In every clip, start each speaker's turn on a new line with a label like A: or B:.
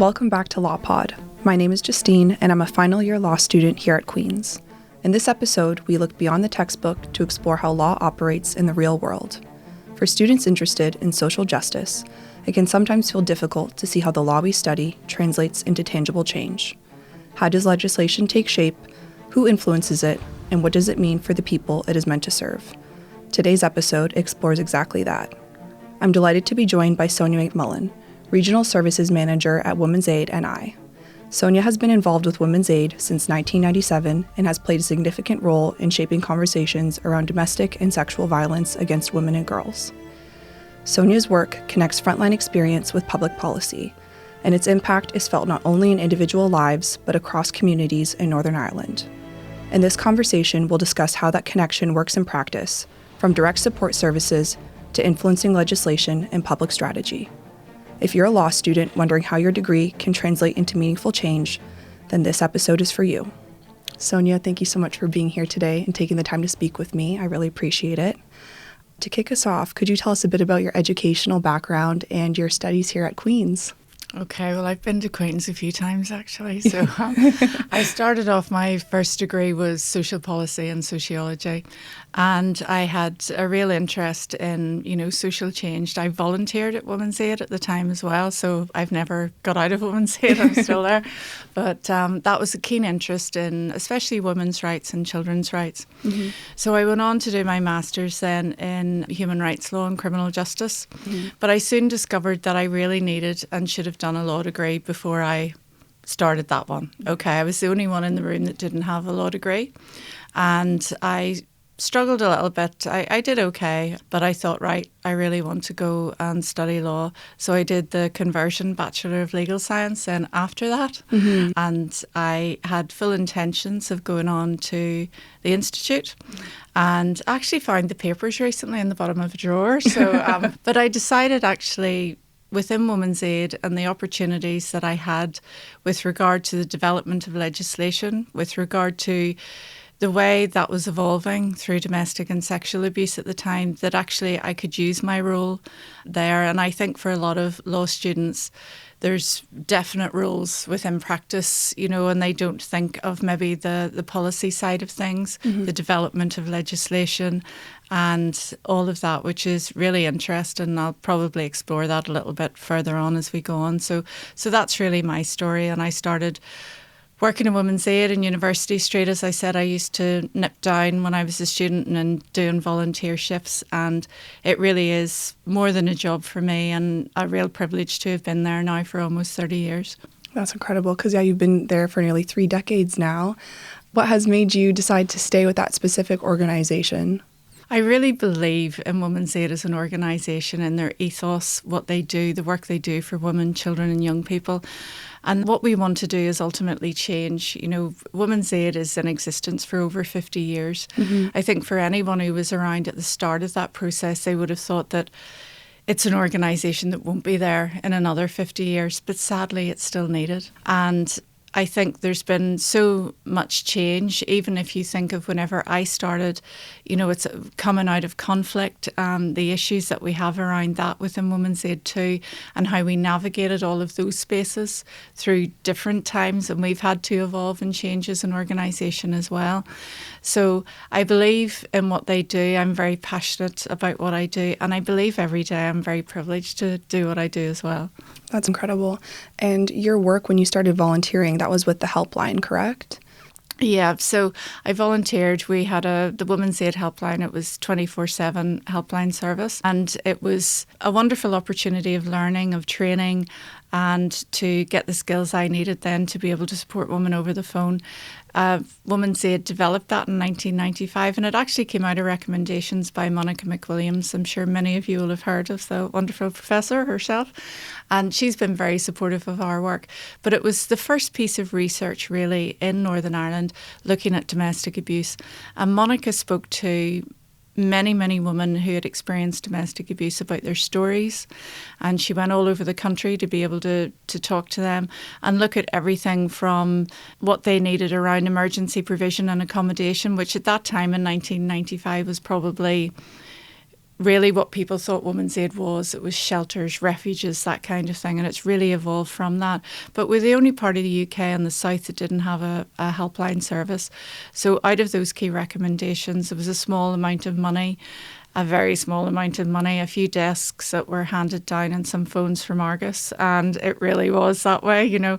A: Welcome back to LawPod. My name is Justine, and I'm a final year law student here at Queen's. In this episode, we look beyond the textbook to explore how law operates in the real world. For students interested in social justice, it can sometimes feel difficult to see how the law we study translates into tangible change. How does legislation take shape? Who influences it? And what does it mean for the people it is meant to serve? Today's episode explores exactly that. I'm delighted to be joined by Sonya McMullan, Regional Services Manager at Women's Aid NI. Sonya has been involved with Women's Aid since 1997 and has played a significant role in shaping conversations around domestic and sexual violence against women and girls. Sonya's work connects frontline experience with public policy, and its impact is felt not only in individual lives, but across communities in Northern Ireland. In this conversation, we'll discuss how that connection works in practice, from direct support services to influencing legislation and public strategy. If you're a law student wondering how your degree can translate into meaningful change, then this episode is for you. Sonya, thank you so much for being here today and taking the time to speak with me. I really appreciate it. To kick us off, could you tell us a bit about your educational background and your studies here at Queen's?
B: Okay, well, I've been to Queen's a few times, actually. So I started off, my first degree was social policy and sociology. And I had a real interest in, social change. I volunteered at Women's Aid at the time as well. So I've never got out of Women's Aid. I'm still there. But that was a keen interest in especially women's rights and children's rights. Mm-hmm. So I went on to do my master's then in human rights law and criminal justice. Mm-hmm. But I soon discovered that I really needed and should have done a law degree before I started that one. Okay, I was the only one in the room that didn't have a law degree. And I struggled a little bit. I did okay, but I thought, right, I really want to go and study law. So I did the conversion Bachelor of Legal Science then after that. Mm-hmm. And I had full intentions of going on to the Institute and actually found the papers recently in the bottom of a drawer. So, but I decided actually within Women's Aid and the opportunities that I had with regard to the development of legislation, with regard to the way that was evolving through domestic and sexual abuse at the time, that actually I could use my role there. And I think for a lot of law students, there's definite roles within practice, and they don't think of maybe the policy side of things, mm-hmm. the development of legislation and all of that, which is really interesting. I'll probably explore that a little bit further on as we go on. So that's really my story. And I started working in Women's Aid in University Street. As I said, I used to nip down when I was a student and doing volunteer shifts, and it really is more than a job for me and a real privilege to have been there now for almost 30 years.
A: That's incredible because, you've been there for nearly 3 decades now. What has made you decide to stay with that specific organisation?
B: I really believe in Women's Aid as an organisation and their ethos, what they do, the work they do for women, children and young people. And what we want to do is ultimately change. Women's Aid is in existence for over 50 years. Mm-hmm. I think for anyone who was around at the start of that process, they would have thought that it's an organisation that won't be there in another 50 years. But sadly, it's still needed. And I think there's been so much change, even if you think of whenever I started, it's coming out of conflict, the issues that we have around that within Women's Aid too, and how we navigated all of those spaces through different times. And we've had to evolve and change as an organisation as well. So I believe in what they do. I'm very passionate about what I do. And I believe every day I'm very privileged to do what I do as well.
A: That's incredible. And your work when you started volunteering, that was with the helpline, correct?
B: Yeah, so I volunteered. We had the Women's Aid helpline. It was 24/7 helpline service. And it was a wonderful opportunity of learning, of training, and to get the skills I needed then to be able to support women over the phone. Women's Aid developed that in 1995, and it actually came out of recommendations by Monica McWilliams. I'm sure many of you will have heard of the wonderful professor herself, and she's been very supportive of our work. But it was the first piece of research really in Northern Ireland looking at domestic abuse, and Monica spoke to many, many women who had experienced domestic abuse about their stories. And she went all over the country to be able to talk to them and look at everything from what they needed around emergency provision and accommodation, which at that time in 1995 was probably really what people thought Women's Aid was. It was shelters, refuges, that kind of thing, and it's really evolved from that. But we're the only part of the UK and the south that didn't have a helpline service. So out of those key recommendations, there was a small amount of money, a very small amount of money, a few desks that were handed down and some phones from Argus. And it really was that way, you know.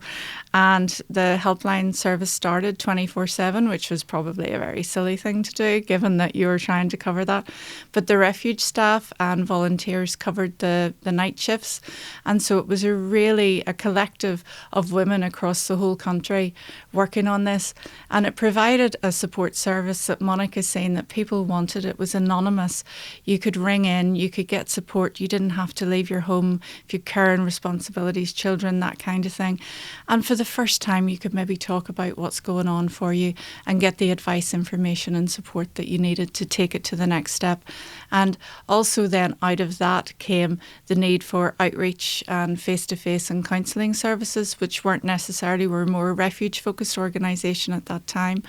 B: And the helpline service started 24/7, which was probably a very silly thing to do, given that you were trying to cover that. But the refuge staff and volunteers covered the night shifts. And so it was a collective of women across the whole country working on this. And it provided a support service that Monica's saying that people wanted. It was anonymous. You could ring in, you could get support. You didn't have to leave your home if you care and responsibilities, children, that kind of thing. And for the first time, you could maybe talk about what's going on for you and get the advice, information and support that you needed to take it to the next step. And also then out of that came the need for outreach and face-to-face and counselling services, which weren't necessarily, were more a refuge-focused organisation at that time.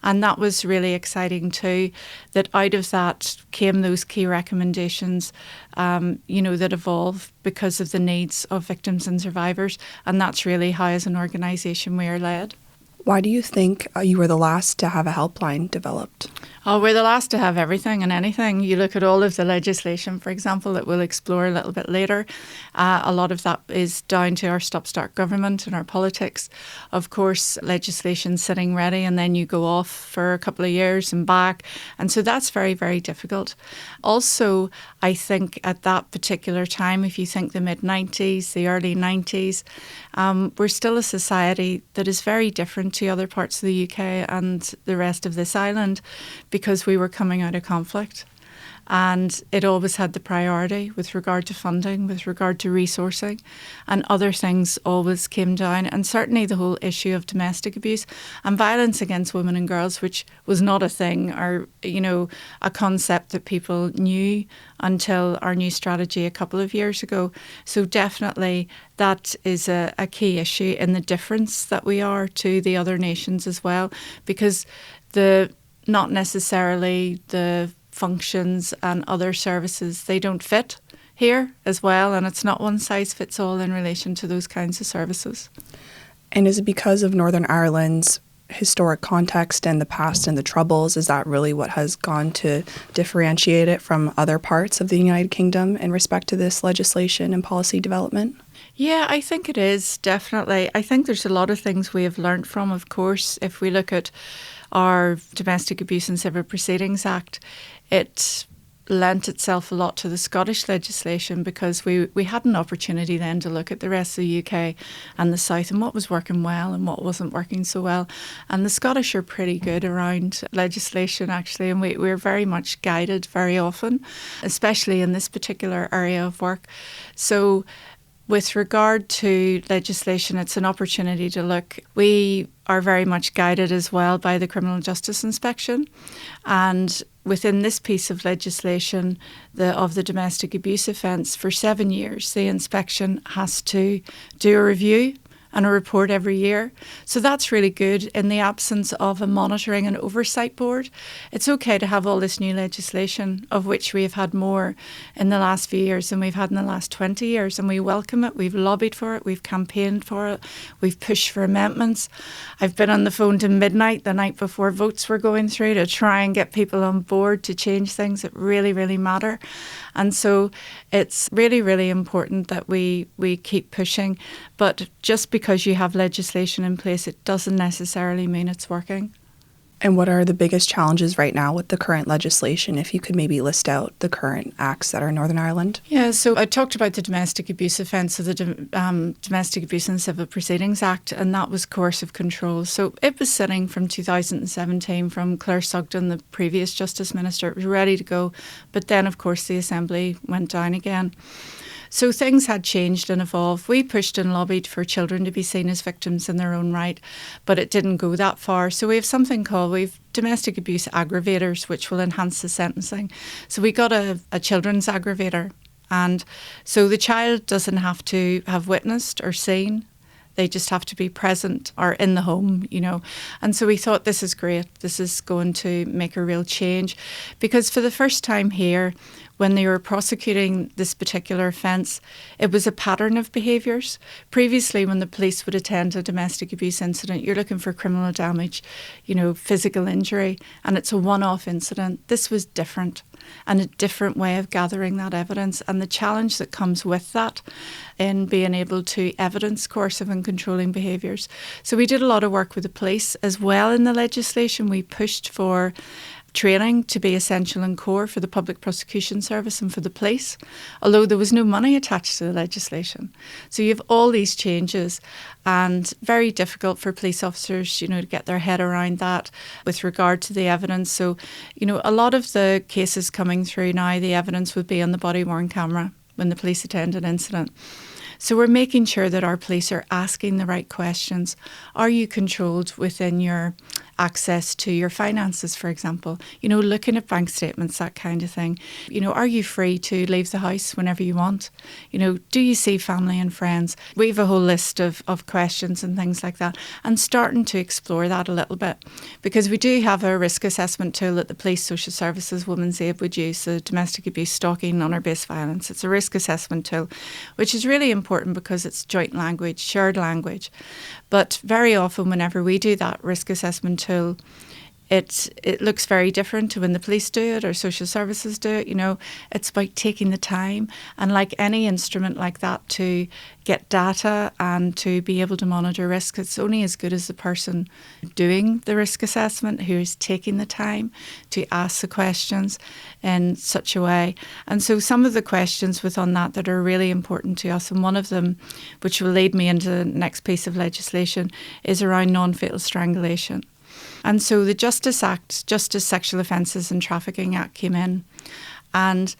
B: And that was really exciting too, that out of that came those key recommendations, that evolve because of the needs of victims and survivors. And that's really how, as an organisation, we are led.
A: Why do you think you were the last to have a helpline developed?
B: Oh, we're the last to have everything and anything. You look at all of the legislation, for example, that we'll explore a little bit later. A lot of that is down to our stop-start government and our politics. Of course, legislation sitting ready and then you go off for a couple of years and back. And so that's very, very difficult. Also, I think at that particular time, if you think the mid-90s, the early 90s, we're still a society that is very different to other parts of the UK and the rest of this island, because we were coming out of conflict. And it always had the priority with regard to funding, with regard to resourcing, and other things always came down. And certainly the whole issue of domestic abuse and violence against women and girls, which was not a thing or, a concept that people knew until our new strategy a couple of years ago. So definitely that is a key issue in the difference that we are to the other nations as well, because not necessarily the functions and other services, they don't fit here as well, and it's not one size fits all in relation to those kinds of services.
A: And is it because of Northern Ireland's historic context and the past and the Troubles? Is that really what has gone to differentiate it from other parts of the United Kingdom in respect to this legislation and policy development?
B: Yeah, I think it is, definitely. I think there's a lot of things we have learnt from, of course. If we look at our Domestic Abuse and Civil Proceedings Act, it lent itself a lot to the Scottish legislation, because we had an opportunity then to look at the rest of the UK and the South and what was working well and what wasn't working so well. And the Scottish are pretty good around legislation, actually, and we're very much guided very often, especially in this particular area of work. So with regard to legislation, it's an opportunity to look. We are very much guided as well by the Criminal Justice Inspection. And within this piece of legislation of the domestic abuse offence, for 7 years, the inspection has to do a review and a report every year. So that's really good. In the absence of a monitoring and oversight board, it's okay to have all this new legislation, of which we have had more in the last few years than we've had in the last 20 years. And we welcome it. We've lobbied for it. We've campaigned for it. We've pushed for amendments. I've been on the phone to midnight the night before votes were going through to try and get people on board to change things that really, really matter. And so it's really, really important that we keep pushing. But just because you have legislation in place, it doesn't necessarily mean it's working.
A: And what are the biggest challenges right now with the current legislation, if you could maybe list out the current acts that are in Northern Ireland?
B: Yeah, so I talked about the domestic abuse offence, so the Domestic Abuse and Civil Proceedings Act, and that was coercive control. So it was sitting from 2017 from Claire Sugden, the previous Justice Minister. It was ready to go, but then, of course, the Assembly went down again. So things had changed and evolved. We pushed and lobbied for children to be seen as victims in their own right, but it didn't go that far. So we have something called, we've domestic abuse aggravators, which will enhance the sentencing. So we got a children's aggravator. And so the child doesn't have to have witnessed or seen. They just have to be present or in the home, And so we thought, this is great. This is going to make a real change, because for the first time here, when they were prosecuting this particular offence, it was a pattern of behaviours. Previously, when the police would attend a domestic abuse incident, you're looking for criminal damage, physical injury, and it's a one-off incident. This was different, and a different way of gathering that evidence, and the challenge that comes with that in being able to evidence coercive and controlling behaviours. So we did a lot of work with the police as well in the legislation. We pushed for training to be essential and core for the Public Prosecution Service and for the police, although there was no money attached to the legislation. So you have all these changes, and very difficult for police officers, to get their head around that with regard to the evidence. So, a lot of the cases coming through now, the evidence would be on the body-worn camera when the police attend an incident. So we're making sure that our police are asking the right questions. Are you controlled within your access to your finances, for example? Looking at bank statements, that kind of thing. Are you free to leave the house whenever you want? Do you see family and friends? We have a whole list of questions and things like that, and starting to explore that a little bit, because we do have a risk assessment tool that the police, social services, women's aid would use, the domestic abuse, stalking, honour-based violence. It's a risk assessment tool, which is really important because it's joint language, shared language. But very often whenever we do that risk assessment tool, it looks very different to when the police do it or social services do it. It's about taking the time, and like any instrument like that, to get data and to be able to monitor risk, it's only as good as the person doing the risk assessment who is taking the time to ask the questions in such a way. And so some of the questions within that are really important to us, and one of them, which will lead me into the next piece of legislation, is around non-fatal strangulation. And so the Justice Sexual Offences and Trafficking Act came in, and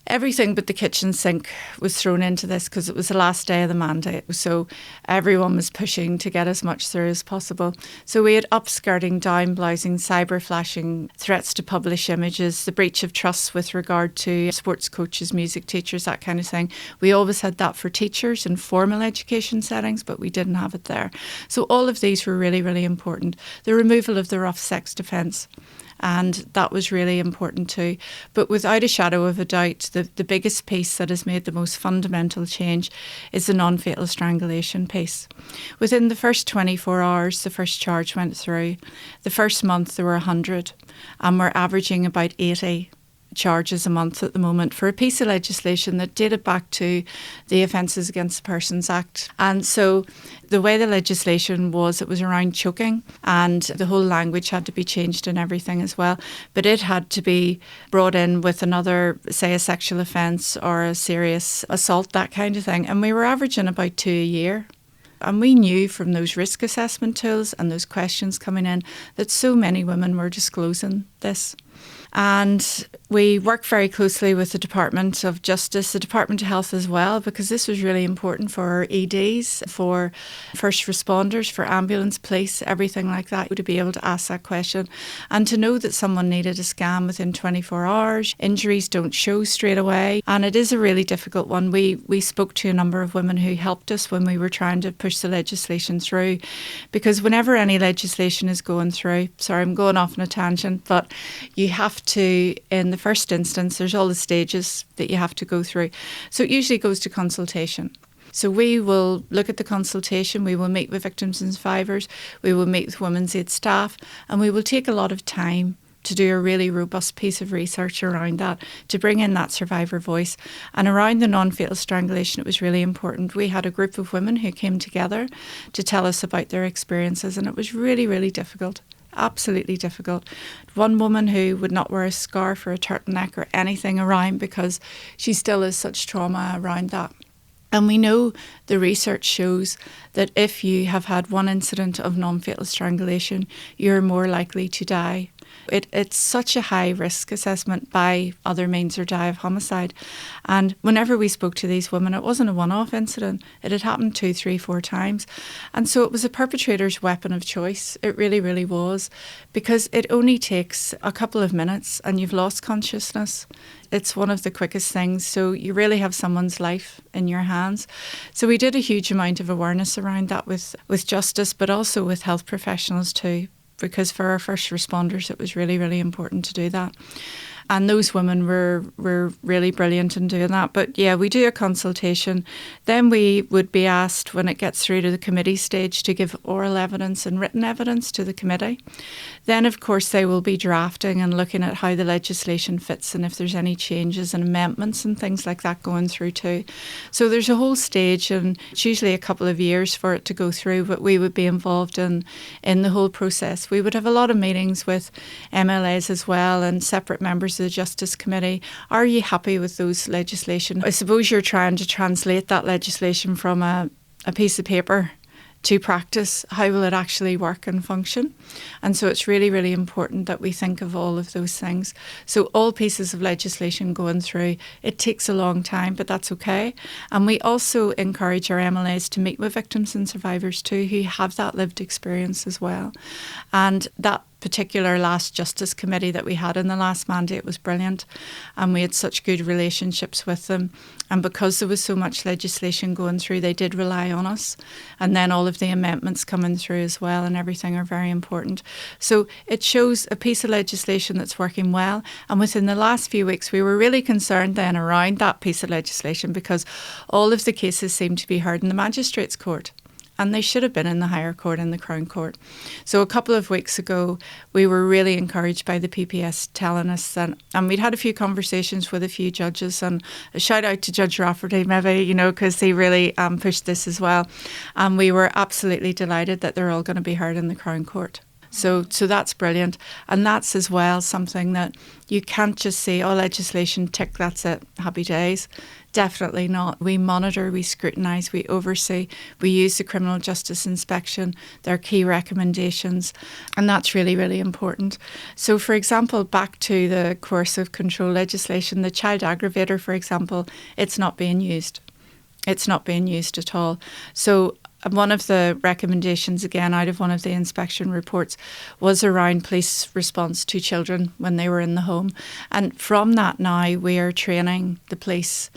B: everything but the kitchen sink was thrown into this because it was the last day of the mandate. So everyone was pushing to get as much through as possible. So we had upskirting, down-blousing, cyber flashing, threats to publish images, the breach of trust with regard to sports coaches, music teachers, that kind of thing. We always had that for teachers in formal education settings, but we didn't have it there. So all of these were really, really important. The removal of the rough sex defence, and that was really important too. But without a shadow of a doubt, the biggest piece that has made the most fundamental change is the non-fatal strangulation piece. Within the first 24 hours, the first charge went through. The first month there were 100, and we're averaging about 80 charges a month at the moment for a piece of legislation that dated back to the Offences Against Persons Act. And so the way the legislation was, it was around choking, and the whole language had to be changed and everything as well. But it had to be brought in with another, say, a sexual offence or a serious assault, that kind of thing. And we were averaging about 2 a year. And we knew from those risk assessment tools and those questions coming in that so many women were disclosing this. And we worked very closely with the Department of Justice, the Department of Health as well, because this was really important for our EDs, for first responders, for ambulance, police, everything like that, to be able to ask that question and to know that someone needed a scan within 24 hours. Injuries don't show straight away, and it is a really difficult one. We spoke to a number of women who helped us when we were trying to push the legislation through, because whenever any legislation is going through, sorry, I'm going off on a tangent, but you have to, in the first instance, there's all the stages that you have to go through. So it usually goes to consultation. So we will look at the consultation, we will meet with victims and survivors, we will meet with women's aid staff, and we will take a lot of time to do a really robust piece of research around that, to bring in that survivor voice. And around the non-fatal strangulation, it was really important. We had a group of women who came together to tell us about their experiences, and it was really, really difficult. Absolutely difficult. One woman who would not wear a scarf or a turtleneck or anything around because she still has such trauma around that. And we know the research shows that if you have had one incident of non-fatal strangulation, you're more likely to die. It's such a high risk assessment by other means or die of homicide. And whenever we spoke to these women, it wasn't a one-off incident. It had happened 2, 3, 4 times. And so it was a perpetrator's weapon of choice. It really, really was, because it only takes a couple of minutes and you've lost consciousness. It's one of the quickest things. So you really have someone's life in your hands. So we did a huge amount of awareness around that with justice, but also with health professionals too, because for our first responders, it was really, really important to do that. And those women were really brilliant in doing that. But yeah, we do a consultation. Then we would be asked, when it gets through to the committee stage, to give oral evidence and written evidence to the committee. Then, of course, they will be drafting and looking at how the legislation fits and if there's any changes and amendments and things like that going through too. So there's a whole stage, and it's usually a couple of years for it to go through, but we would be involved in the whole process. We would have a lot of meetings with MLAs as well and separate members of the Justice Committee. Are you happy with those legislation? I suppose you're trying to translate that legislation from a piece of paper to practice. How will it actually work and function? And so it's really, really important that we think of all of those things. So all pieces of legislation going through, it takes a long time, but that's okay. And we also encourage our MLAs to meet with victims and survivors too, who have that lived experience as well. And that particular last Justice Committee that we had in the last mandate was brilliant, and we had such good relationships with them. And because there was so much legislation going through, they did rely on us. And then all of the amendments coming through as well and everything are very important. So it shows a piece of legislation that's working well. And within the last few weeks, we were really concerned then around that piece of legislation, because all of the cases seem to be heard in the Magistrates' Court. And they should have been in the higher court and the Crown Court. So a couple of weeks ago, we were really encouraged by the PPS telling us that, and we'd had a few conversations with a few judges, and a shout out to Judge Rafferty maybe, because he really pushed this as well. And we were absolutely delighted that they're all going to be heard in the Crown Court. So that's brilliant. And that's as well something that you can't just say, oh, legislation, tick, that's it, happy days. Definitely not. We monitor, we scrutinise, we oversee, we use the Criminal Justice Inspection, their key recommendations, and that's really, really important. So, for example, back to the coercive control legislation, the child aggravator, for example, it's not being used. It's not being used at all. So one of the recommendations, again, out of one of the inspection reports, was around police response to children when they were in the home. And from that now, we are training the police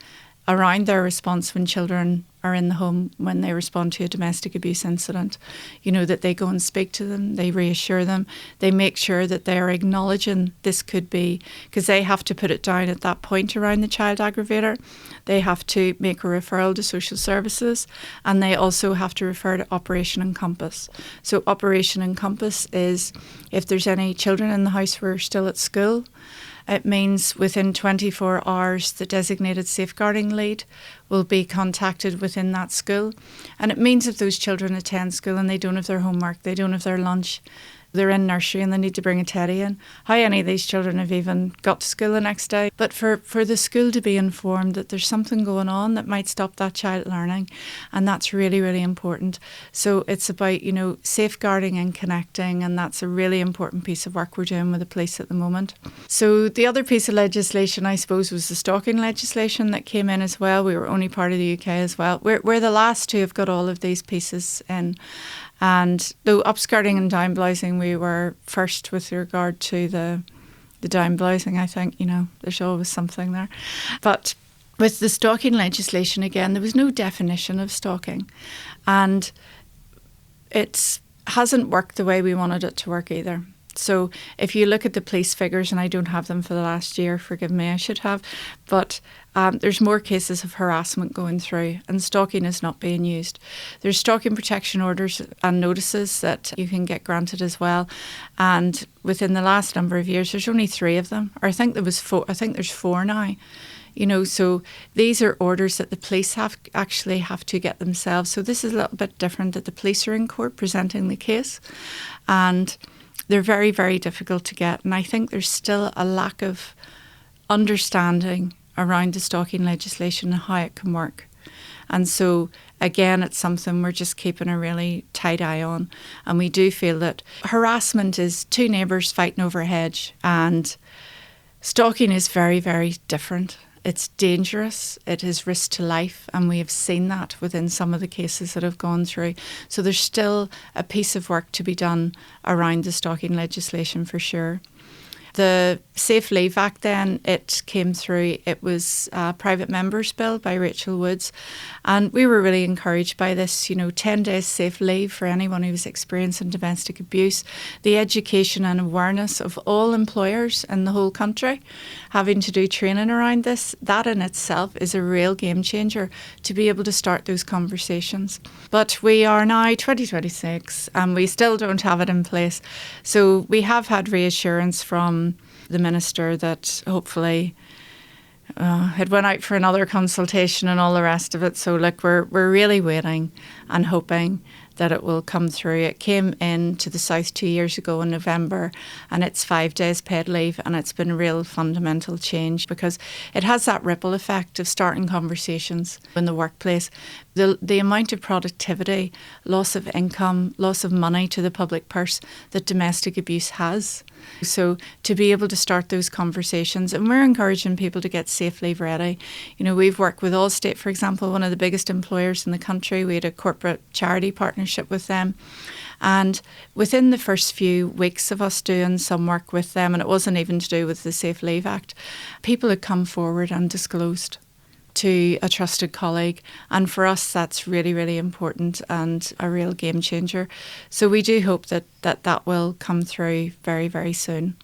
B: around their response when children are in the home, when they respond to a domestic abuse incident. That they go and speak to them, they reassure them, they make sure that they're acknowledging this could be, because they have to put it down at that point around the child aggravator. They have to make a referral to social services, and they also have to refer to Operation Encompass. So Operation Encompass is if there's any children in the house who are still at school, it means within 24 hours the designated safeguarding lead will be contacted within that school. And it means if those children attend school and they don't have their homework, they don't have their lunch, they're in nursery and they need to bring a teddy in, how any of these children have even got to school the next day. But for the school to be informed that there's something going on that might stop that child learning, and that's really, really important. So it's about, safeguarding and connecting, and that's a really important piece of work we're doing with the police at the moment. So the other piece of legislation, I suppose, was the stalking legislation that came in as well. We were only part of the UK as well. We're the last to have got all of these pieces in. And though upskirting and down-blousing, we were first with regard to the down-blousing, I think, there's always something there. But with the stalking legislation, again, there was no definition of stalking. And it hasn't worked the way we wanted it to work either. So if you look at the police figures, and I don't have them for the last year, forgive me, I should have, but there's more cases of harassment going through, and stalking is not being used. There's stalking protection orders and notices that you can get granted as well. And within the last number of years, there's only 3 of them. Or I think there was 4. I think there's 4 now. So these are orders that the police have to get themselves. So this is a little bit different, that the police are in court presenting the case, and they're very, very difficult to get. And I think there's still a lack of understanding around the stalking legislation and how it can work. And so, again, it's something we're just keeping a really tight eye on. And we do feel that harassment is 2 neighbours fighting over a hedge, and stalking is very, very different. It's dangerous, it is risk to life, and we have seen that within some of the cases that have gone through. So there's still a piece of work to be done around the stalking legislation for sure. The Safe Leave Act then, it came through, it was a private member's bill by Rachel Woods, and we were really encouraged by this, 10 days safe leave for anyone who was experiencing domestic abuse, the education and awareness of all employers in the whole country having to do training around this. That in itself is a real game changer to be able to start those conversations. But we are now 2026 and we still don't have it in place. So we have had reassurance from the minister that hopefully it went out for another consultation and all the rest of it. So look, we're really waiting and hoping that it will come through. It came into the South 2 years ago in November, and it's 5 days paid leave, and it's been a real fundamental change because it has that ripple effect of starting conversations in the workplace. The amount of productivity, loss of income, loss of money to the public purse that domestic abuse has. So to be able to start those conversations, and we're encouraging people to get safe leave ready. We've worked with Allstate, for example, one of the biggest employers in the country. We had a corporate charity partnership with them. And within the first few weeks of us doing some work with them, and it wasn't even to do with the Safe Leave Act, people had come forward and disclosed to a trusted colleague. And for us, that's really, really important and a real game changer. So we do hope that will come through very, very soon.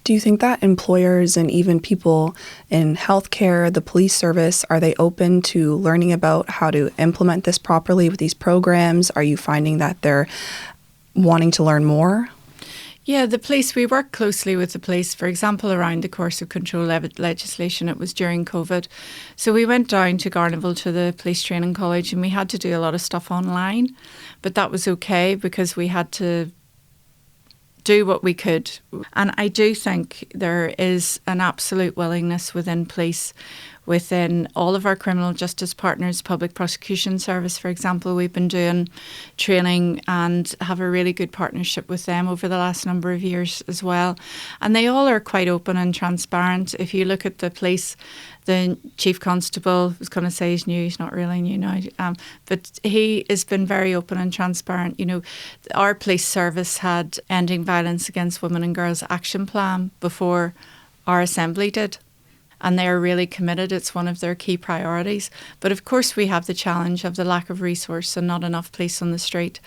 A: Do you think that employers and even people in healthcare, the police service, are they open to learning about how to implement this properly with these programs? Are you finding that they're wanting to learn more?
B: Yeah, the police, we work closely with the police, for example, around the coercive control legislation. It was during COVID. So we went down to Garnival to the police training college and we had to do a lot of stuff online. But that was okay because we had to do what we could. And I do think there is an absolute willingness within police, within all of our criminal justice partners, Public Prosecution Service, for example. We've been doing training and have a really good partnership with them over the last number of years as well. And they all are quite open and transparent. If you look at the police, the Chief Constable, I was going to say he's new, he's not really new now, but he has been very open and transparent. Our police service had Ending Violence Against Women and Girls action plan before our Assembly did. And they're really committed. It's one of their key priorities. But of course, we have the challenge of the lack of resource and not enough police on the street.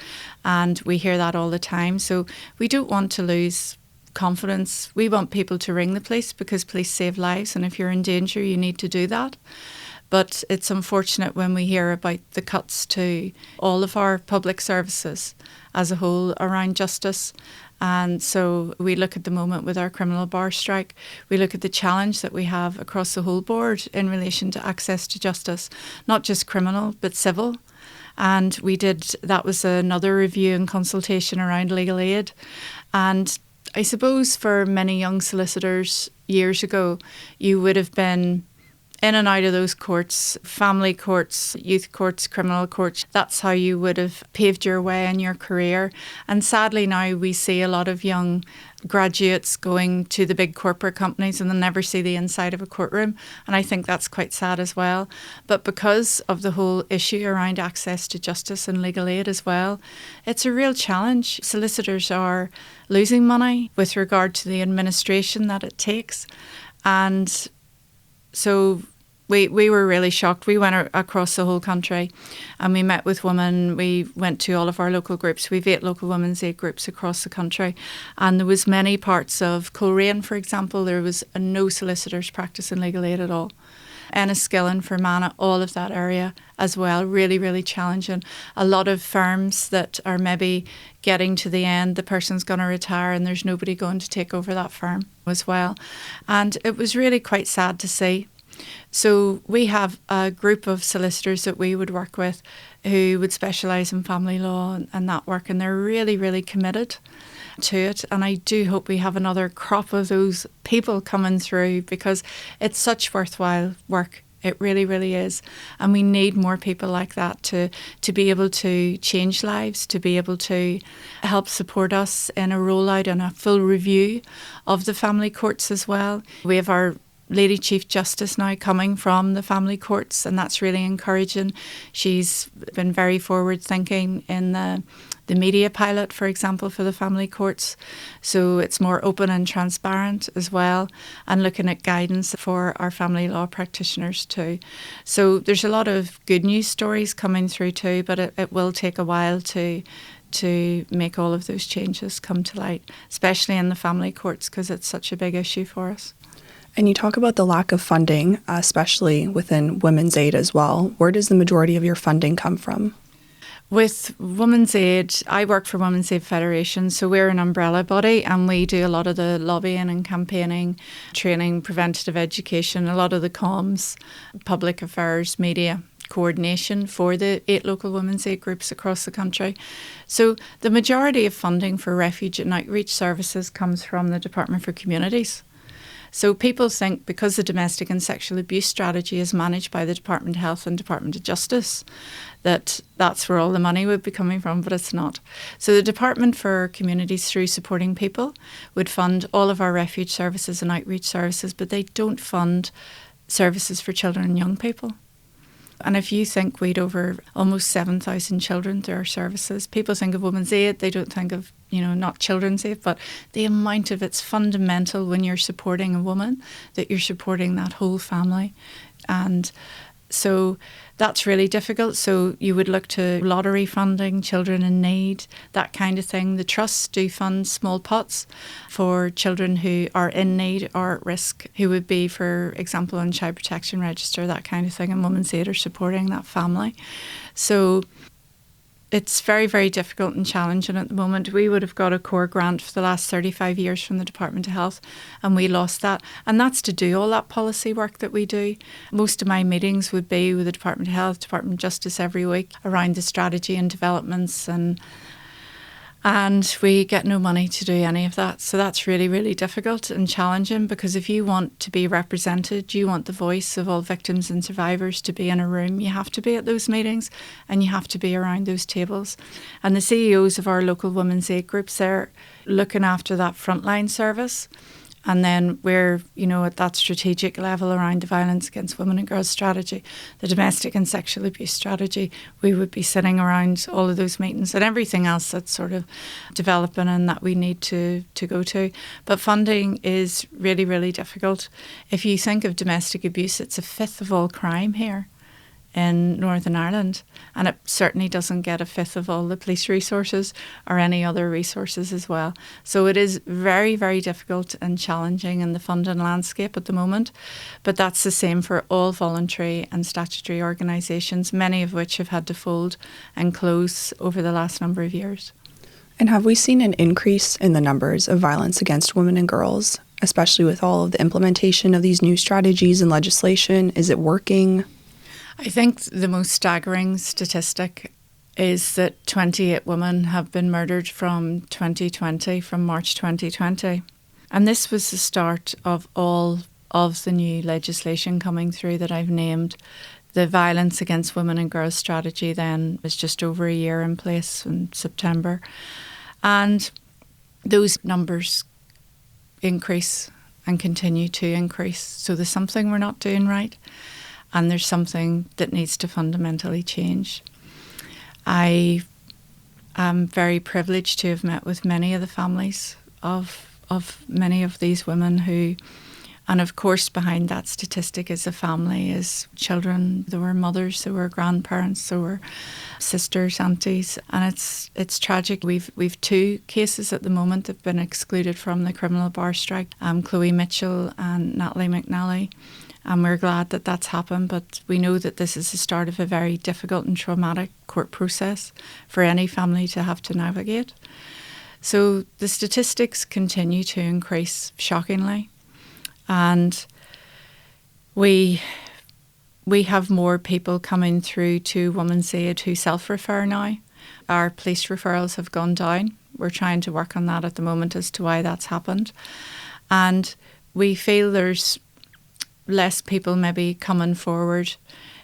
B: And we hear that all the time. So we don't want to lose confidence. We want people to ring the police because police save lives. And if you're in danger, you need to do that. But it's unfortunate when we hear about the cuts to all of our public services as a whole around justice. And so we look at the moment with our criminal bar strike, we look at the challenge that we have across the whole board in relation to access to justice, not just criminal, but civil. And that was another review and consultation around legal aid. And I suppose for many young solicitors years ago, you would have been in and out of those courts, family courts, youth courts, criminal courts. That's how you would have paved your way in your career. And sadly now we see a lot of young graduates going to the big corporate companies and they never see the inside of a courtroom. And I think that's quite sad as well. But because of the whole issue around access to justice and legal aid as well, it's a real challenge. Solicitors are losing money with regard to the administration that it takes. And so we were really shocked. We went across the whole country and we met with women. We went to all of our local groups. We've 8 local women's aid groups across the country. And there was many parts of Coleraine, for example, there was no solicitors practicing legal aid at all. Enniskillen, Fermanagh, all of that area as well, really, really challenging. A lot of firms that are maybe getting to the end, the person's going to retire and there's nobody going to take over that firm as well. And it was really quite sad to see. So we have a group of solicitors that we would work with who would specialise in family law and that work, and they're really, really committed to it. And I do hope we have another crop of those people coming through because it's such worthwhile work. It really, really is. And we need more people like that to be able to change lives, to be able to help support us in a rollout and a full review of the family courts as well. We have our Lady Chief Justice now coming from the family courts, and that's really encouraging. She's been very forward thinking in the media pilot, for example, for the family courts. So it's more open and transparent as well, and looking at guidance for our family law practitioners too. So there's a lot of good news stories coming through too, but it will take a while to make all of those changes come to light, especially in the family courts, because it's such a big issue for us.
A: And you talk about the lack of funding, especially within Women's Aid as well. Where does the majority of your funding come from?
B: With Women's Aid, I work for Women's Aid Federation, so we're an umbrella body, and we do a lot of the lobbying and campaigning, training, preventative education, a lot of the comms, public affairs, media coordination for the 8 local Women's Aid groups across the country. So the majority of funding for refuge and outreach services comes from the Department for Communities. So people think because the domestic and sexual abuse strategy is managed by the Department of Health and Department of Justice, that that's where all the money would be coming from, but it's not. So the Department for Communities, through supporting people, would fund all of our refuge services and outreach services, but they don't fund services for children and young people. And if you think we'd over almost 7,000 children through our services, people think of Women's Aid, they don't think of, not Children's Aid, but the amount of it's fundamental when you're supporting a woman, that you're supporting that whole family. And so that's really difficult. So you would look to lottery funding, children in need, that kind of thing. The trusts do fund small pots for children who are in need or at risk, who would be, for example, on Child Protection Register, that kind of thing, and Women's Aid are supporting that family. So it's very, very difficult and challenging at the moment. We would have got a core grant for the last 35 years from the Department of Health, and we lost that. And that's to do all that policy work that we do. Most of my meetings would be with the Department of Health, Department of Justice every week around the strategy and developments, and we get no money to do any of that. So that's really, really difficult and challenging, because if you want to be represented, you want the voice of all victims and survivors to be in a room, you have to be at those meetings and you have to be around those tables. And the CEOs of our local Women's Aid groups, they're looking after that frontline service. And then we're, at that strategic level around the violence against women and girls strategy, the domestic and sexual abuse strategy, we would be sitting around all of those meetings and everything else that's sort of developing and that we need to go to. But funding is really, really difficult. If you think of domestic abuse, it's a fifth of all crime here in Northern Ireland, and it certainly doesn't get a fifth of all the police resources or any other resources as well. So it is very, very difficult and challenging in the funding landscape at the moment, but that's the same for all voluntary and statutory organisations, many of which have had to fold and close over the last number of years.
A: And have we seen an increase in the numbers of violence against women and girls, especially with all of the implementation of these new strategies and legislation? Is it working?
B: I think the most staggering statistic is that 28 women have been murdered from March 2020. And this was the start of all of the new legislation coming through that I've named. The Violence Against Women and Girls strategy then was just over a year in place in September. And those numbers increase and continue to increase. So there's something we're not doing right. And there's something that needs to fundamentally change. I am very privileged to have met with many of the families of many of these women who, and of course behind that statistic is a family, is children. There were mothers, there were grandparents, there were sisters, aunties, and it's tragic. We've 2 cases at the moment that have been excluded from the criminal bar strike, Chloe Mitchell and Natalie McNally. And we're glad that that's happened, but we know that this is the start of a very difficult and traumatic court process for any family to have to navigate. So the statistics continue to increase shockingly. And we have more people coming through to Women's Aid who self-refer now. Our police referrals have gone down. We're trying to work on that at the moment as to why that's happened. And we feel there's less people maybe coming forward.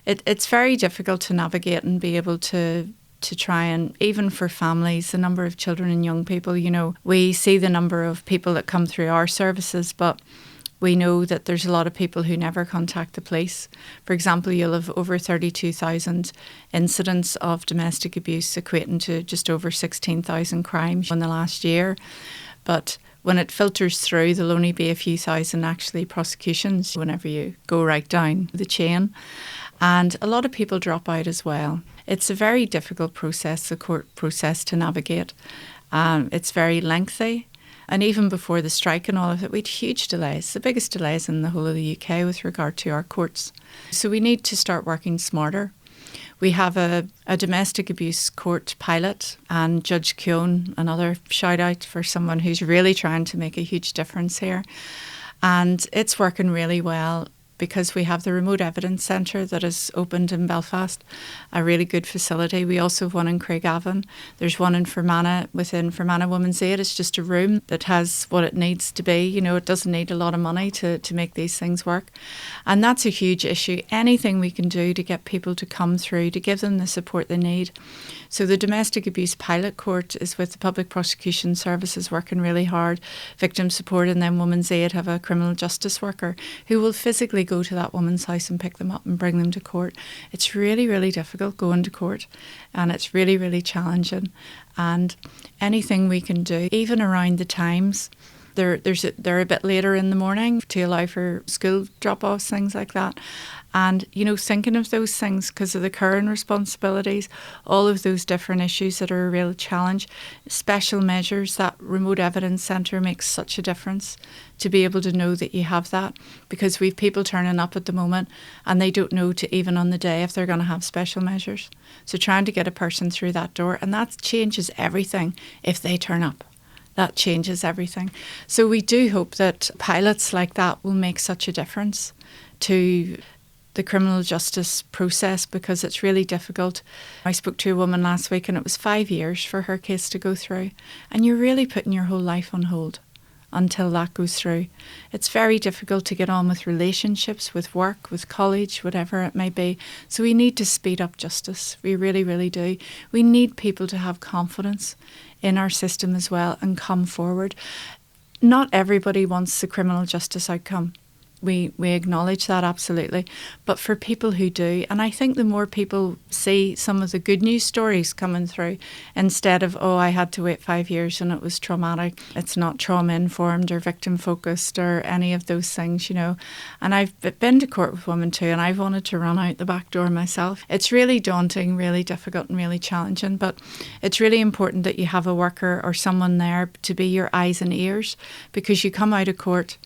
B: It's very difficult to navigate and be able to try and, even for families, the number of children and young people, we see the number of people that come through our services, but we know that there's a lot of people who never contact the police. For example, you'll have over 32,000 incidents of domestic abuse, equating to just over 16,000 crimes in the last year. But when it filters through, there'll only be a few thousand actually prosecutions whenever you go right down the chain. And a lot of people drop out as well. It's a very difficult process, the court process, to navigate. It's very lengthy. And even before the strike and all of it, we had huge delays, the biggest delays in the whole of the UK with regard to our courts. So we need to start working smarter. We have a domestic abuse court pilot, and Judge Keown, another shout out for someone who's really trying to make a huge difference here. And it's working really well, because we have the Remote Evidence Centre that is opened in Belfast, a really good facility. We also have one in Craigavon. There's one in Fermanagh, within Fermanagh Women's Aid. It's just a room that has what it needs to be. You know, it doesn't need a lot of money to make these things work. And that's a huge issue. Anything we can do to get people to come through, to give them the support they need. So the Domestic Abuse Pilot Court is with the Public Prosecution Services working really hard. Victim Support and then Women's Aid have a criminal justice worker who will physically go to that woman's house and pick them up and bring them to court. It's really, really difficult going to court, and it's really, really challenging. And anything we can do, even around the times, they're a bit later in the morning to allow for school drop-offs, things like that. And, you know, thinking of those things because of the current responsibilities, all of those different issues that are a real challenge, special measures, that Remote Evidence Centre makes such a difference to be able to know that you have that, because we've people turning up at the moment and they don't know to even on the day if they're going to have special measures. So trying to get a person through that door, and that changes everything if they turn up. That changes everything. So we do hope that pilots like that will make such a difference to the criminal justice process, because it's really difficult. I spoke to a woman last week and it was 5 years for her case to go through. And you're really putting your whole life on hold until that goes through. It's very difficult to get on with relationships, with work, with college, whatever it may be. So we need to speed up justice. We really, really do. We need people to have confidence in our system as well and come forward. Not everybody wants the criminal justice outcome. We acknowledge that, absolutely. But for people who do, and I think the more people see some of the good news stories coming through, instead of, oh, I had to wait 5 years and it was traumatic. It's not trauma-informed or victim-focused or any of those things, you know. And I've been to court with women too, and I've wanted to run out the back door myself. It's really daunting, really difficult and really challenging, but it's really important that you have a worker or someone there to be your eyes and ears, because you come out of court,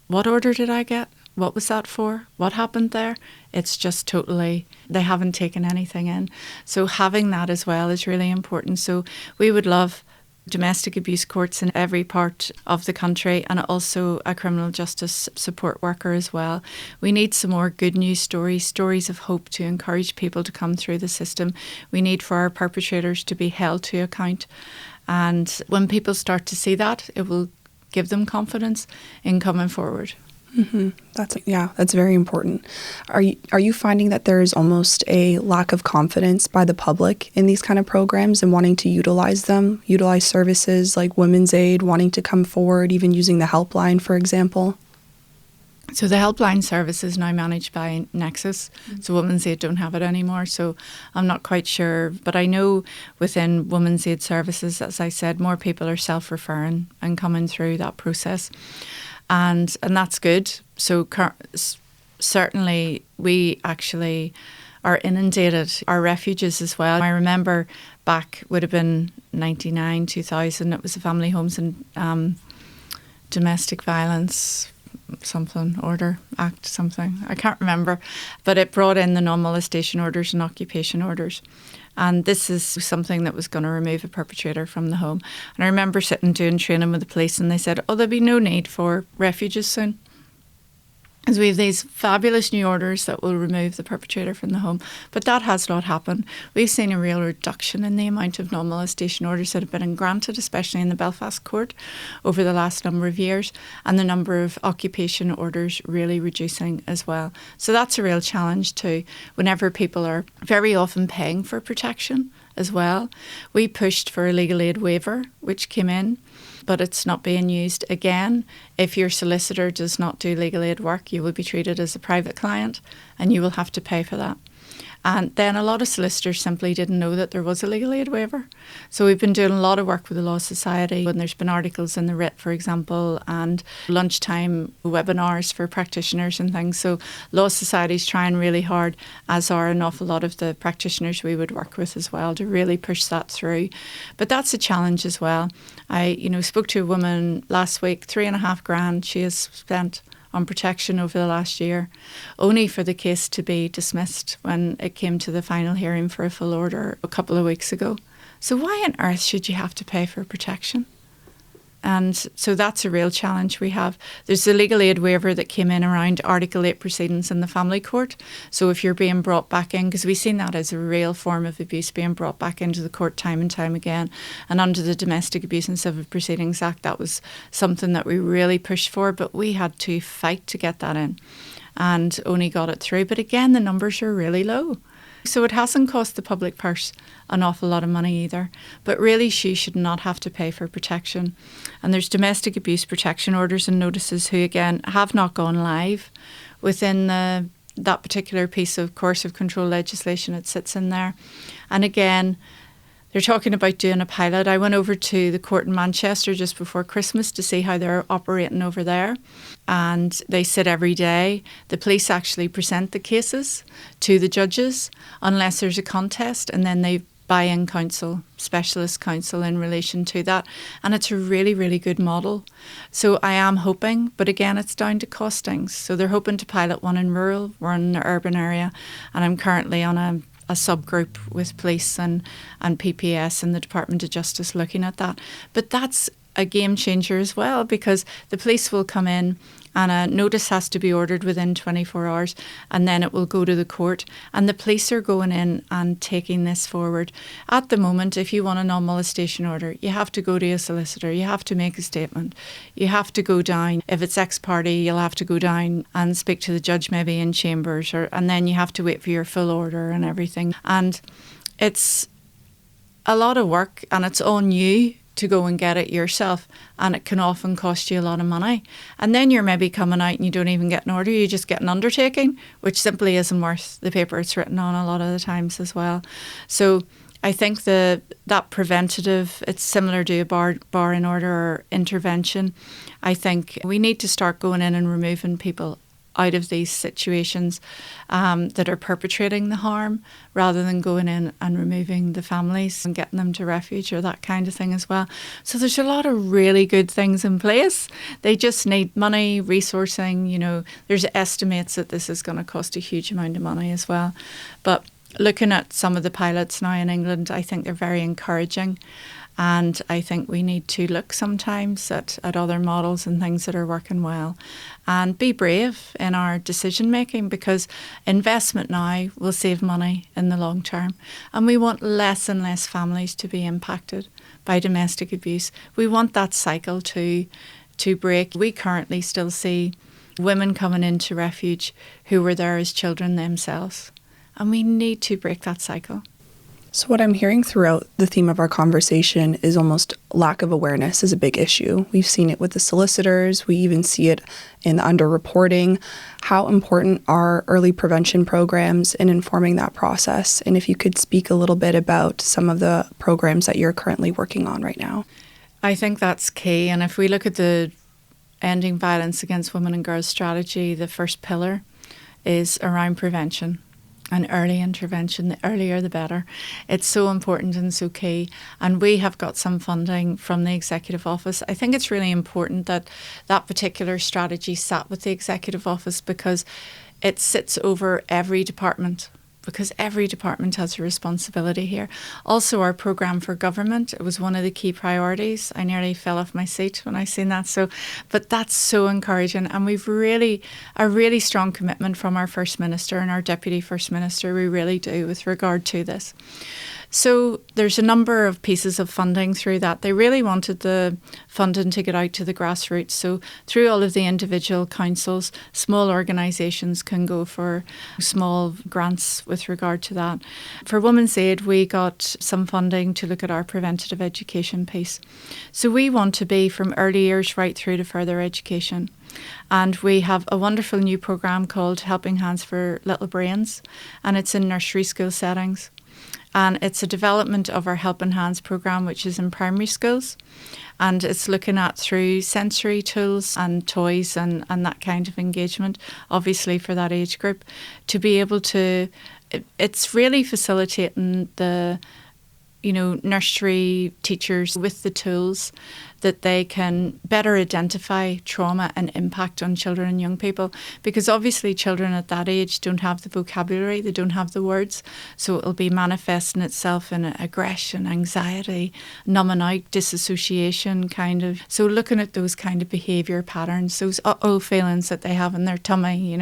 B: what order did I get? What was that for? What happened there? It's just totally, they haven't taken anything in. So having that as well is really important. So we would love domestic abuse courts in every part of the country, and also a criminal justice support worker as well. We need some more good news stories, stories of hope to encourage people to come through the system. We need for our perpetrators to be held to account. And when people start to see that, it will give them confidence in coming forward.
A: Mm-hmm. That's very important. Are you finding that there is almost a lack of confidence by the public in these kind of programs and wanting to utilize them, utilize services like Women's Aid, wanting to come forward, even using the helpline, for example?
B: So the helpline service is now managed by Nexus. So Women's Aid don't have it anymore. So I'm not quite sure. But I know within Women's Aid services, as I said, more people are self-referring and coming through that process. And that's good. So certainly we actually are inundated, our refuges as well. I remember back, would have been 99, 2000, it was the Family Homes and Domestic Violence Order Act, something. I can't remember. But it brought in the non-molestation orders and occupation orders. And this is something that was going to remove a perpetrator from the home. And I remember sitting doing training with the police, and they said, oh, there'll be no need for refuges soon, as we have these fabulous new orders that will remove the perpetrator from the home. But that has not happened. We've seen a real reduction in the amount of non-molestation orders that have been granted, especially in the Belfast court, over the last number of years, and the number of occupation orders really reducing as well. So that's a real challenge too, whenever people are very often paying for protection as well. We pushed for a legal aid waiver, which came in. but it's not being used. Again, if your solicitor does not do legal aid work, you will be treated as a private client and you will have to pay for that. And then a lot of solicitors simply didn't know that there was a legal aid waiver. So we've been doing a lot of work with the Law Society, and there's been articles in the Writ, for example, and lunchtime webinars for practitioners and things. So Law Society's trying really hard, as are an awful lot of the practitioners we would work with as well, to really push that through. But that's a challenge as well. I spoke to a woman last week, $3,500 she has spent on protection over the last year, only for the case to be dismissed when it came to the final hearing for a full order a couple of weeks ago. So why on earth should you have to pay for protection? And so that's a real challenge we have. There's a legal aid waiver that came in around Article 8 proceedings in the family court. So if you're being brought back in, because we've seen that as a real form of abuse, being brought back into the court time and time again. And under the Domestic Abuse and Civil Proceedings Act, that was something that we really pushed for, but we had to fight to get that in and only got it through. But again, the numbers are really low. So it hasn't cost the public purse an awful lot of money either. But really, she should not have to pay for protection. And there's domestic abuse protection orders and notices who, again, have not gone live within that particular piece of coercive control legislation. It sits in there. And again, they're talking about doing a pilot. I went over to the court in Manchester just before Christmas to see how they're operating over there. And they sit every day. The police actually present the cases to the judges unless there's a contest, and then they buy in counsel, specialist counsel in relation to that. And it's a really, really good model. So I am hoping, but again, it's down to costings. So they're hoping to pilot one in rural, one in the urban area. And I'm currently on a subgroup with police and PPS and the Department of Justice looking at that. But that's a game changer as well, because the police will come in and a notice has to be ordered within 24 hours and then it will go to the court, and the police are going in and taking this forward. At the moment, if you want a non-molestation order, you have to go to a solicitor, you have to make a statement, you have to go down. If it's ex parte, you'll have to go down and speak to the judge maybe in chambers, and then you have to wait for your full order and everything. And it's a lot of work, and it's on you to go and get it yourself, and it can often cost you a lot of money. And then you're maybe coming out and you don't even get an order, you just get an undertaking, which simply isn't worth the paper it's written on a lot of the times as well. So I think that preventative, it's similar to a bar in order or intervention. I think we need to start going in and removing people out of these situations that are perpetrating the harm, rather than going in and removing the families and getting them to refuge or that kind of thing as well. So there's a lot of really good things in place. They just need money, resourcing. There's estimates that this is going to cost a huge amount of money as well. But looking at some of the pilots now in England, I think they're very encouraging. And I think we need to look sometimes at other models and things that are working well, and be brave in our decision making, because investment now will save money in the long term. And we want less and less families to be impacted by domestic abuse. We want that cycle to break. We currently still see women coming into refuge who were there as children themselves. And we need to break that cycle.
A: So what I'm hearing throughout the theme of our conversation is almost lack of awareness is a big issue. We've seen it with the solicitors. We even see it in the underreporting. How important are early prevention programs in informing that process? And if you could speak a little bit about some of the programs that you're currently working on right now.
B: I think that's key. And if we look at the Ending Violence Against Women and Girls strategy, the first pillar is around prevention. And early intervention, the earlier the better. It's so important and so key. And we have got some funding from the Executive Office. I think it's really important that that particular strategy sat with the Executive Office, because it sits over every department, because every department has a responsibility here. Also, our programme for government, it was one of the key priorities. I nearly fell off my seat when I seen that. But that's so encouraging. And we've a really strong commitment from our First Minister and our Deputy First Minister. We really do, with regard to this. So there's a number of pieces of funding through that. They really wanted the funding to get out to the grassroots. So through all of the individual councils, small organisations can go for small grants with regard to that. For Women's Aid, we got some funding to look at our preventative education piece. So we want to be from early years right through to further education. And we have a wonderful new programme called Helping Hands for Little Brains, and it's in nursery school settings. And it's a development of our Helping Hands programme, which is in primary schools. And it's looking at through sensory tools and toys and that kind of engagement, obviously for that age group, to be able to, it's really facilitating the, nursery teachers with the tools that they can better identify trauma and impact on children and young people, because obviously children at that age don't have the vocabulary, they don't have the words, so it'll be manifesting itself in aggression, anxiety, numbing out, disassociation kind of. So looking at those kind of behaviour patterns, those uh-oh feelings that they have in their tummy,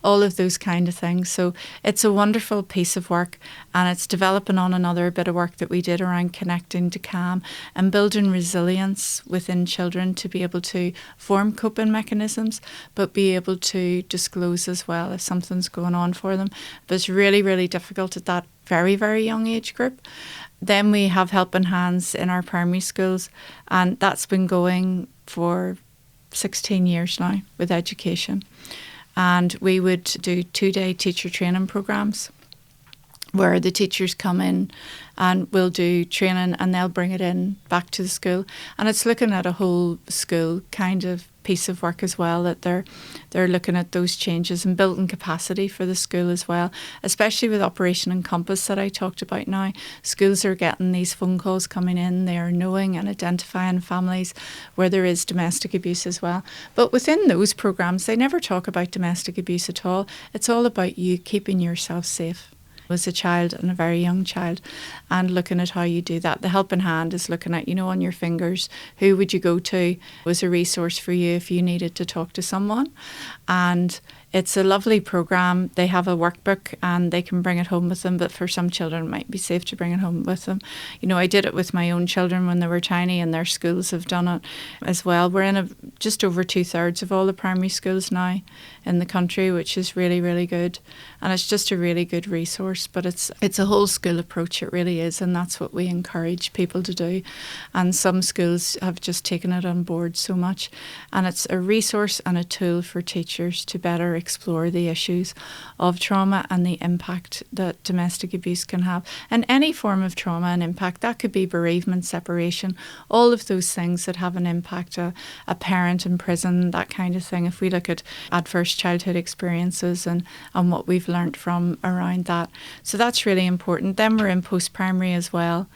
B: all of those kind of things. So it's a wonderful piece of work, and it's developing on another bit of work that we did around connecting to CAM and building resilience within children to be able to form coping mechanisms, but be able to disclose as well if something's going on for them. But it's really, really difficult at that very, very young age group. Then we have Helping Hands in our primary schools, and that's been going for 16 years now with education. And we would do 2-day teacher training programmes where the teachers come in and we'll do training and they'll bring it in back to the school. And it's looking at a whole school kind of piece of work as well, that they're looking at those changes and building capacity for the school as well, especially with Operation Encompass that I talked about now. Schools are getting these phone calls coming in, they are knowing and identifying families where there is domestic abuse as well. But within those programmes, they never talk about domestic abuse at all. It's all about you keeping yourself safe as a child and a very young child, and looking at how you do that. The Helping Hand is looking at, on your fingers, who would you go to was a resource for you if you needed to talk to someone. And it's a lovely programme. They have a workbook and they can bring it home with them, but for some children it might be safe to bring it home with them. I did it with my own children when they were tiny, and their schools have done it as well. We're in just over 2/3 of all the primary schools now in the country, which is really, really good. And it's just a really good resource, but it's a whole school approach, it really is, and that's what we encourage people to do. And some schools have just taken it on board so much. And it's a resource and a tool for teachers to better explore the issues of trauma and the impact that domestic abuse can have. And any form of trauma and impact, that could be bereavement, separation, all of those things that have an impact, a parent in prison, that kind of thing. If we look at adverse childhood experiences and what we've learnt from around that. So that's really important. Then we're in post-primary as well.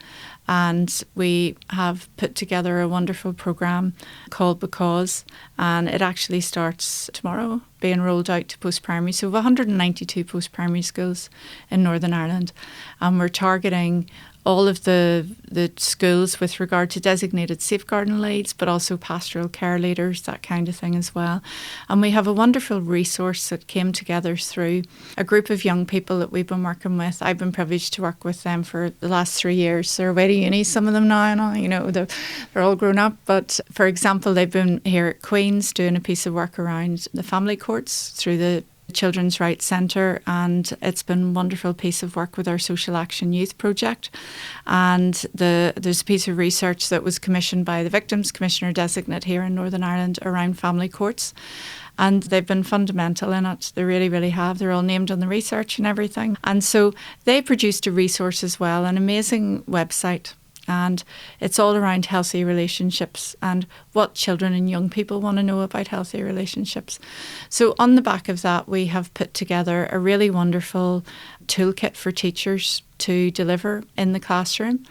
B: And we have put together a wonderful programme called Because, and it actually starts tomorrow, being rolled out to post-primary. So we have 192 post-primary schools in Northern Ireland, and we're targeting all of the schools with regard to designated safeguarding leads, but also pastoral care leaders, that kind of thing as well. And we have a wonderful resource that came together through a group of young people that we've been working with. I've been privileged to work with them for the last 3 years. They're away to uni, some of them now, and they're all grown up. But for example, they've been here at Queen's doing a piece of work around the family courts through the Children's Rights Centre, and it's been a wonderful piece of work with our Social Action Youth Project. And there's a piece of research that was commissioned by the Victims Commissioner Designate here in Northern Ireland around family courts. And they've been fundamental in it. They really, really have. They're all named on the research and everything. And so they produced a resource as well, an amazing website. And it's all around healthy relationships and what children and young people want to know about healthy relationships. So on the back of that, we have put together a really wonderful toolkit for teachers to deliver in the classroom.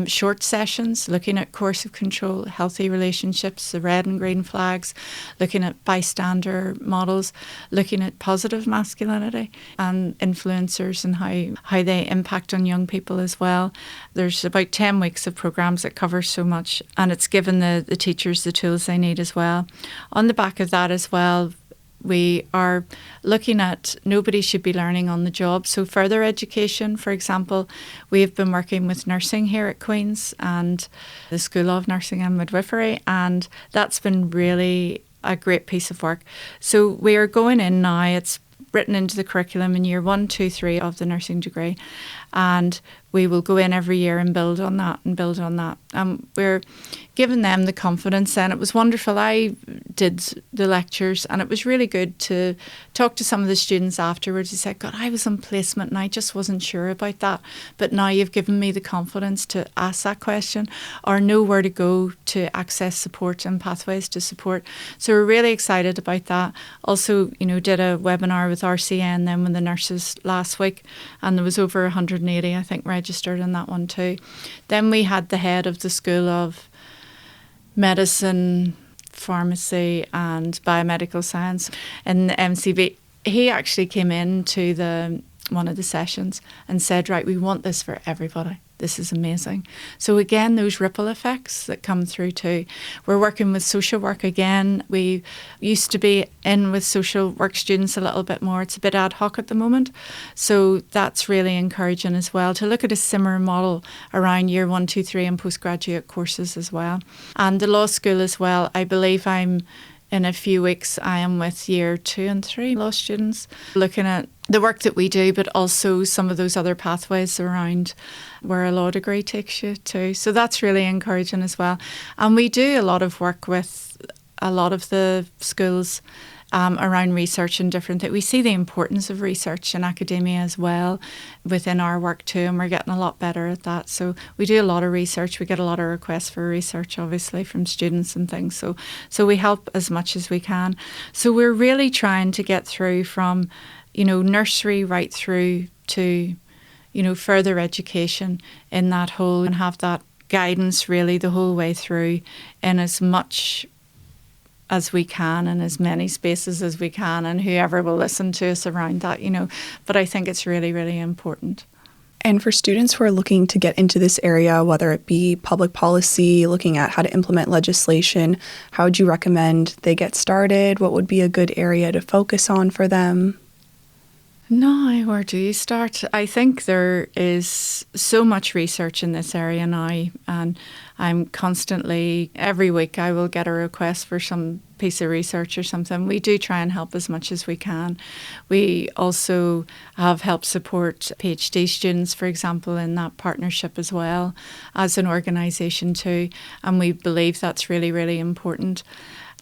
B: Short sessions looking at coercive control, healthy relationships, the red and green flags, looking at bystander models, looking at positive masculinity and influencers and how they impact on young people as well. There's about 10 weeks of programmes that cover so much, and it's given the teachers the tools they need as well. On the back of that as well, we are looking at nobody should be learning on the job. So further education, for example, we've been working with nursing here at Queen's and the School of Nursing and Midwifery, and that's been really a great piece of work. So we are going in now, it's written into the curriculum in year 1, 2, 3 of the nursing degree, and we will go in every year and build on that and build on that. We're giving them the confidence, and it was wonderful. I did the lectures, and it was really good to talk to some of the students afterwards who said, God, I was on placement and I just wasn't sure about that, but now you've given me the confidence to ask that question or know where to go to access support and pathways to support. So we're really excited about that. Also, did a webinar with RCN then with the nurses last week, and there was over 180, I think, registered in that one too. Then we had the head of the School of Medicine, Pharmacy and Biomedical Science in the MCB. He actually came in to one of the sessions and said, right, we want this for everybody. This is amazing. So again, those ripple effects that come through too. We're working with social work again. We used to be in with social work students a little bit more. It's a bit ad hoc at the moment. So that's really encouraging as well to look at a similar model around year 1, 2, 3 and postgraduate courses as well. And the law school as well. I believe in a few weeks, I am with year 2 and 3 law students looking at the work that we do, but also some of those other pathways around where a law degree takes you to. So that's really encouraging as well. And we do a lot of work with a lot of the schools around research and different things. We see the importance of research in academia as well within our work too, and we're getting a lot better at that. So we do a lot of research. We get a lot of requests for research, obviously, from students and things. So we help as much as we can. So we're really trying to get through from, nursery right through to, further education in that whole, and have that guidance really the whole way through in as much as we can and as many spaces as we can, and whoever will listen to us around that, But I think it's really, really important.
A: And for students who are looking to get into this area, whether it be public policy, looking at how to implement legislation, how would you recommend they get started? What would be a good area to focus on for them?
B: No, where do you start? I think there is so much research in this area now, and I'm constantly, every week I will get a request for some piece of research or something. We do try and help as much as we can. We also have helped support PhD students, for example, in that partnership as well as an organisation too, and we believe that's really, really important.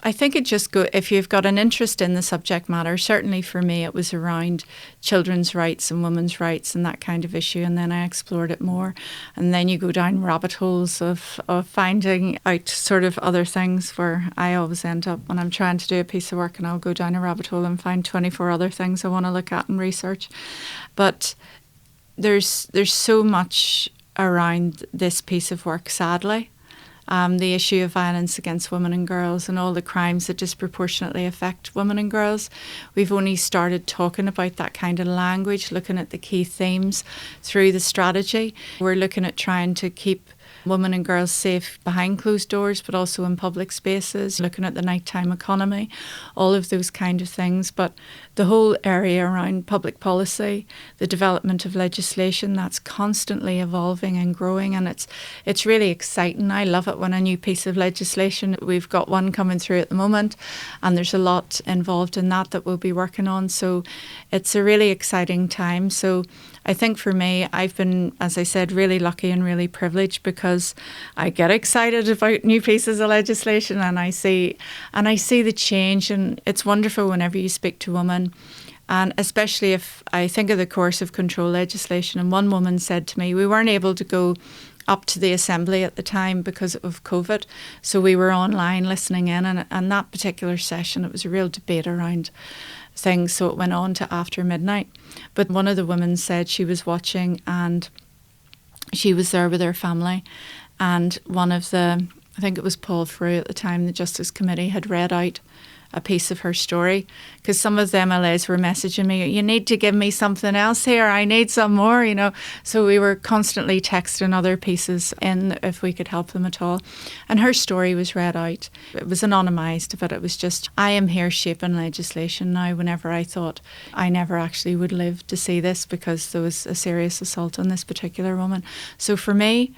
B: I think it just if you've got an interest in the subject matter, certainly for me it was around children's rights and women's rights and that kind of issue, and then I explored it more. And then you go down rabbit holes of finding out sort of other things, where I always end up when I'm trying to do a piece of work and I'll go down a rabbit hole and find 24 other things I want to look at and research. But there's so much around this piece of work, sadly. The issue of violence against women and girls and all the crimes that disproportionately affect women and girls. We've only started talking about that kind of language, looking at the key themes through the strategy. We're looking at trying to keep women and girls safe behind closed doors, but also in public spaces, looking at the nighttime economy, all of those kind of things. But the whole area around public policy, the development of legislation, that's constantly evolving and growing, and it's really exciting. I love it when a new piece of legislation, we've got one coming through at the moment, and there's a lot involved in that we'll be working on. So it's a really exciting time. So I think for me, I've been, as I said, really lucky and really privileged, because I get excited about new pieces of legislation and I see the change, and it's wonderful whenever you speak to women. And especially if I think of the coercive control legislation, and one woman said to me, we weren't able to go up to the assembly at the time because of COVID, so we were online listening in, and that particular session, it was a real debate around things, so it went on to after midnight. But one of the women said she was watching and she was there with her family, and one of the, I think it was Paul Frew at the time, the Justice Committee, had read out a piece of her story, because some of the MLAs were messaging me, you need to give me something else here, I need some more, you know. So we were constantly texting other pieces in if we could help them at all. And her story was read out. It was anonymised, but it was just, I am here shaping legislation now whenever I thought I never actually would live to see this, because there was a serious assault on this particular woman. So for me,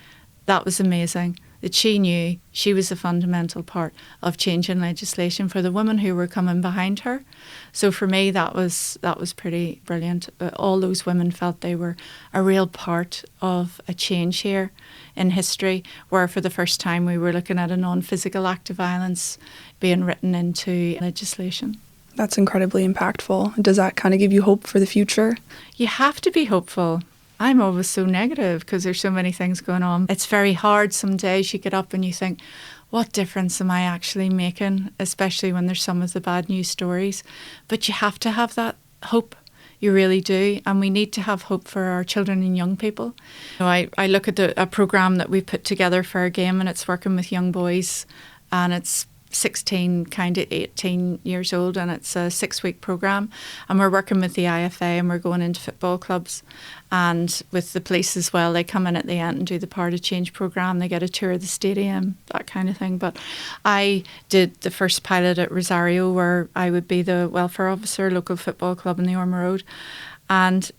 B: that was amazing, that she knew she was a fundamental part of changing legislation for the women who were coming behind her. So for me, that was pretty brilliant. All those women felt they were a real part of a change here in history, where for the first time we were looking at a non-physical act of violence being written into legislation.
A: That's incredibly impactful. Does that kind of give you hope for the future?
B: You have to be hopeful. I'm always so negative because there's so many things going on. It's very hard. Some days you get up and you think, what difference am I actually making, especially when there's some of the bad news stories. But you have to have that hope. You really do. And we need to have hope for our children and young people. You know, I look at a programme that we put together for our game, and it's working with young boys, and it's 16 kind of 18 years old, and it's a 6-week programme, and we're working with the IFA, and we're going into football clubs and with the police as well. They come in at the end and do the Power to Change programme. They get a tour of the stadium, that kind of thing. But I did the first pilot at Rosario, where I would be the welfare officer, local football club in the Ormer Road, and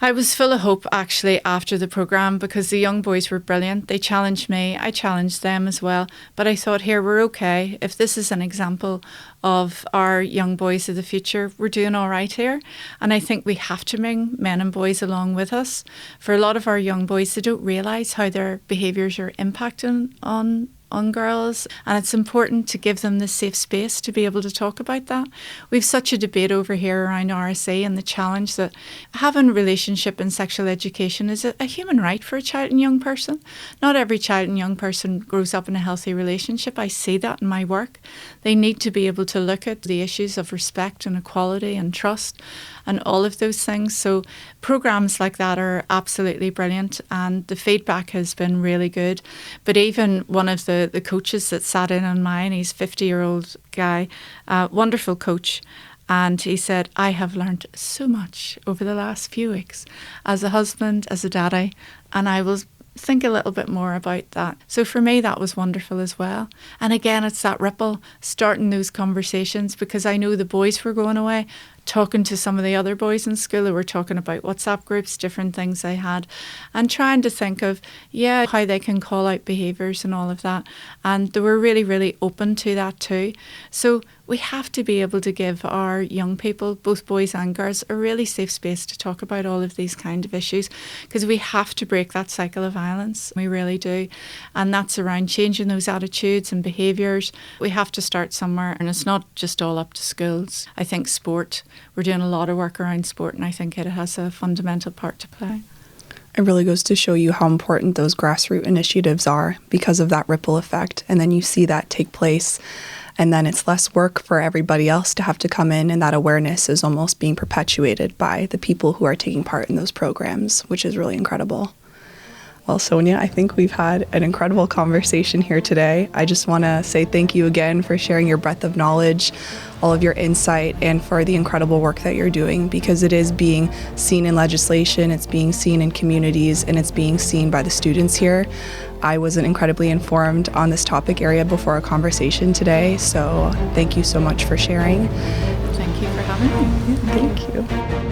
B: I was full of hope actually after the programme, because the young boys were brilliant. They challenged me, I challenged them as well. But I thought, here, we're okay. If this is an example of our young boys of the future, we're doing all right here. And I think we have to bring men and boys along with us. For a lot of our young boys, they don't realise how their behaviours are impacting on girls, and it's important to give them this safe space to be able to talk about that. We've such a debate over here around RSA and the challenge that having relationship and sexual education is a human right for a child and young person. Not every child and young person grows up in a healthy relationship. I see that in my work. They need to be able to look at the issues of respect and equality and trust and all of those things. So programs like that are absolutely brilliant, and the feedback has been really good. But even one of the coaches that sat in on mine, he's a 50-year-old guy, wonderful coach, and he said, I have learned so much over the last few weeks as a husband, as a daddy, and I will think a little bit more about that. So for me, that was wonderful as well. And again, it's that ripple, starting those conversations, because I know the boys were going away, talking to some of the other boys in school who were talking about WhatsApp groups, different things they had, and trying to think of, how they can call out behaviours and all of that. And they were really, really open to that too. So we have to be able to give our young people, both boys and girls, a really safe space to talk about all of these kind of issues, because we have to break that cycle of violence. We really do. And that's around changing those attitudes and behaviours. We have to start somewhere, and it's not just all up to schools. I think sport, we're doing a lot of work around sport, and I think it has a fundamental part to play.
A: It really goes to show you how important those grassroots initiatives are because of that ripple effect. And then you see that take place, and then it's less work for everybody else to have to come in, and that awareness is almost being perpetuated by the people who are taking part in those programs, which is really incredible. Well, Sonya, I think we've had an incredible conversation here today. I just want to say thank you again for sharing your breadth of knowledge, all of your insight, and for the incredible work that you're doing, because it is being seen in legislation, it's being seen in communities, and it's being seen by the students here. I wasn't incredibly informed on this topic area before our conversation today, so thank you so much for sharing.
B: Thank you for having me.
A: Thank you.